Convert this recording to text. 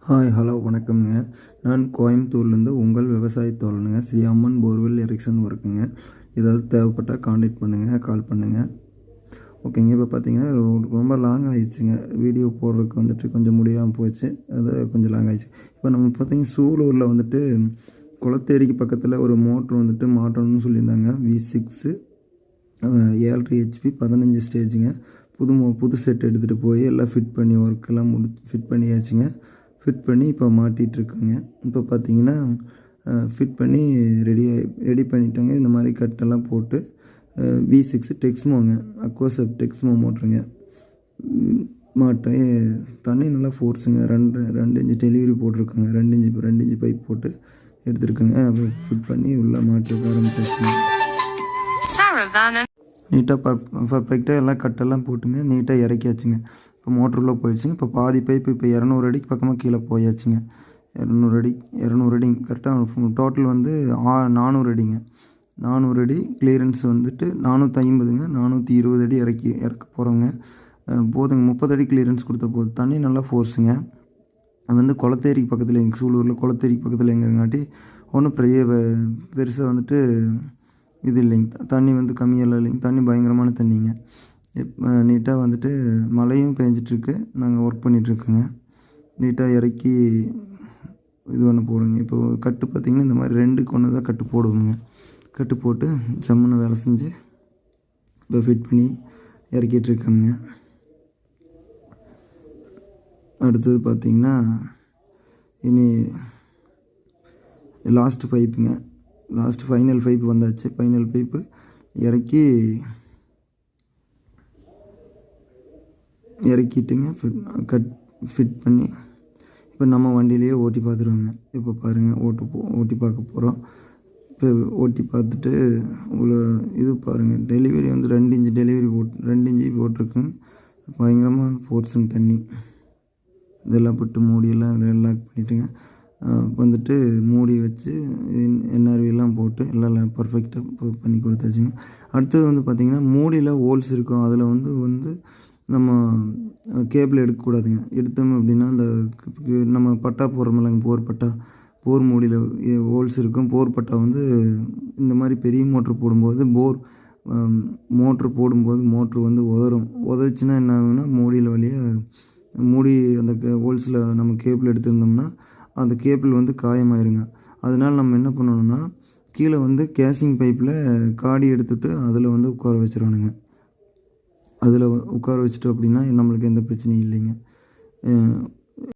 Hi hello வணக்கம்ங்க. நான் கோயம்புத்தூர்லேருந்து உங்கள் விவசாய தோழனுங்க. ஸ்ரீ அம்மன் போர்வெல் எரிக்சன் ஒர்க்குங்க. ஏதாவது தேவைப்பட்டால் காண்டாக்ட் பண்ணுங்கள், கால் பண்ணுங்கள். ஓகேங்க. இப்போ பார்த்தீங்கன்னா ரொம்ப லாங் ஆகிடுச்சுங்க. வீடியோ போடுறதுக்கு வந்துட்டு கொஞ்சம் முடியாமல் போச்சு. அது கொஞ்சம் லாங் ஆகிடுச்சு. இப்போ நம்ம பார்த்தீங்கன்னா சூலூரில் வந்துட்டு குளத்தேரிக்கு பக்கத்தில் ஒரு மோட்ரு வந்துட்டு மாட்டணும்னு சொல்லியிருந்தாங்க. V6 7.5 HP 15 ஸ்டேஜுங்க. புது செட் எடுத்துகிட்டு போய் எல்லாம் ஃபிட் பண்ணி ஒர்க்கெல்லாம் ஃபிட் பண்ணியாச்சுங்க. ஃபிட் பண்ணி இப்போ மாட்டிகிட்ருக்குங்க. இப்போ பார்த்தீங்கன்னா ஃபிட் பண்ணி ரெடி பண்ணிட்டோங்க. இந்த மாதிரி கட்டெல்லாம் போட்டு V6 டெக்ஸ்மோங்க, அக்வாசப் டெக்ஸ்மோ மோட்ருங்க. மாட்டேன் தண்ணி நல்லா ஃபோர்ஸுங்க. 2 இன்ச்சு டெலிவரி போட்டிருக்குங்க. 2 இன்ச்சு பைப் போட்டு எடுத்துருக்குங்க. அப்புறம் ஃபிட் பண்ணி உள்ளே மாட்டு ஆரம்பிச்சிருக்குங்க. நீட்டாக பர்ஃபெக்டாக எல்லாம் கட்டெல்லாம் போட்டுங்க நீட்டாக இறக்கியாச்சுங்க. இப்போ மோட்டருள்ளே போயிடுச்சுங்க. இப்போ பாதி பைப்பு இப்போ 200 அடிக்கு பக்கமாக கீழே போயாச்சுங்க. 200 அடி கரெக்டாக டோட்டல் வந்து 400 அடிங்க. 400 அடி கிளியரன்ஸ் வந்துட்டு 450ங்க. 420 அடி இறக்க போகிறோங்க. போதுங்க. 30 அடி கிளியரன்ஸ் கொடுத்த போது தண்ணி நல்லா ஃபோர்ஸுங்க. அது வந்து குளத்தேரிக்கு பக்கத்தில் எங்கள் சூலூரில் குளத்தேரிக்கு பக்கத்தில் எங்கிறங்காட்டி ஒன்றும் பெருசாக வந்துட்டு இது இல்லைங்க. தண்ணி வந்து கம்மியெல்லாம் இல்லைங்க. தண்ணி பயங்கரமான தண்ணிங்க. நீட்டாக வந்துட்டு மழையும் பெஞ்சிட்ருக்கு. நாங்கள் ஒர்க் பண்ணிகிட்ருக்கோங்க. நீட்டாக இறக்கி இது பண்ண போடுங்க. இப்போது கட்டு பார்த்திங்கன்னா இந்த மாதிரி 2க்கு 1 தான் கட்டு போடுவோங்க. கட்டு போட்டு ஜம்முன்னு வேலை செஞ்சு இப்போ ஃபிட் பண்ணி இறக்கிட்டுருக்கோங்க. அடுத்தது பார்த்திங்கன்னா இனி லாஸ்ட்டு பைப்புங்க. லாஸ்ட்டு ஃபைனல் பைப்பு வந்தாச்சு. ஃபைனல் பைப்பு இறக்கிட்டுங்க ஃபிட் பண்ணி இப்போ நம்ம வண்டியிலேயே ஓட்டி பார்த்துருவோங்க. இப்போ பாருங்கள் ஓட்டி பார்க்க போகிறோம். இப்போ ஓட்டி பார்த்துட்டு இவ்வளோ இது பாருங்கள். டெலிவரி வந்து 2 இன்ச்சு 2 இன்ச்சு போட்டிருக்குங்க. பயங்கரமாக ஃபோர்ஸுங்க தண்ணி. இதெல்லாம் போட்டு மூடியெல்லாம் லாக் பண்ணிவிட்டுங்க. வந்துட்டு மூடி வச்சு NRVலாம் போட்டு எல்லாம் பர்ஃபெக்டாக பண்ணி கொடுத்தாச்சுங்க. அடுத்தது வந்து பார்த்திங்கன்னா மூடியில் ஹோல்ஸ் இருக்கும். அதில் வந்து நம்ம கேபிள் எடுக்கக்கூடாதுங்க. எடுத்தோம் அப்படின்னா அந்த நம்ம பட்டா போடுறோமில்லங்க, போர் மூடியில் ஹோல்ஸ் இருக்கும். போர் பட்டா வந்து இந்த மாதிரி பெரிய மோட்ரு போடும்போது மோட்ரு வந்து உதறுச்சுன்னா என்ன ஆகுன்னா மூடியில் வழியாக அந்த ஹோல்ஸில் நம்ம கேபிள் எடுத்திருந்தோம்னா அந்த கேபிள் வந்து காயமாயிருங்க. அதனால் நம்ம என்ன பண்ணணும்னா கீழே வந்து கேசிங் பைப்பில் காடி எடுத்துகிட்டு அதில் வந்து உட்கார வச்சிடணுங்க. அதில் உட்கார வச்சிட்டோம் அப்படின்னா நம்மளுக்கு எந்த பிரச்சனையும் இல்லைங்க.